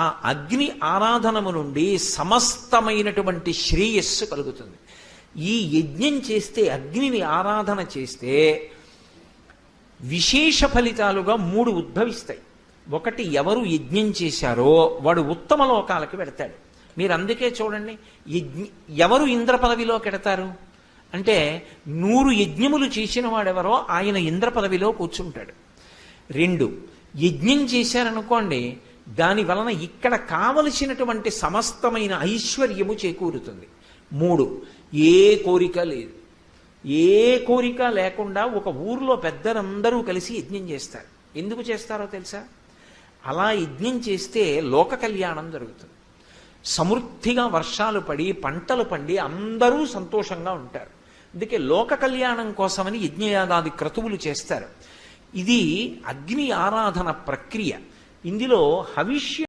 ఆ అగ్ని ఆరాధనము నుండి సమస్తమైనటువంటి శ్రేయస్సు కలుగుతుంది. ఈ యజ్ఞం చేస్తే, అగ్నిని ఆరాధన చేస్తే విశేష ఫలితాలుగా 3 ఉద్భవిస్తాయి. ఒకటి, ఎవరు యజ్ఞం చేశారో వాడు ఉత్తమ లోకాలకు వెడతాడు. మీరు అందుకే చూడండి, ఎవరు ఇంద్ర పదవిలోకి ఎడతారు అంటే 100 యజ్ఞములు చేసిన వాడెవరో ఆయన ఇంద్ర పదవిలో కూర్చుంటాడు. 2, యజ్ఞం చేశారనుకోండి, దాని వలన ఇక్కడ కావలసినటువంటి సమస్తమైన ఐశ్వర్యము చేకూరుతుంది. 3, ఏ కోరిక లేదు. ఏ కోరిక లేకుండా ఒక ఊర్లో పెద్దలందరూ కలిసి యజ్ఞం చేస్తారు. ఎందుకు చేస్తారో తెలుసా? అలా యజ్ఞం చేస్తే లోక కళ్యాణం జరుగుతుంది. సమృద్ధిగా వర్షాలు పడి పంటలు పండి అందరూ సంతోషంగా ఉంటారు. అందుకే లోక కళ్యాణం కోసమని యజ్ఞయాగాది క్రతువులు చేస్తారు. ఇది అగ్ని ఆరాధన ప్రక్రియ. ఇందులో హవిష్య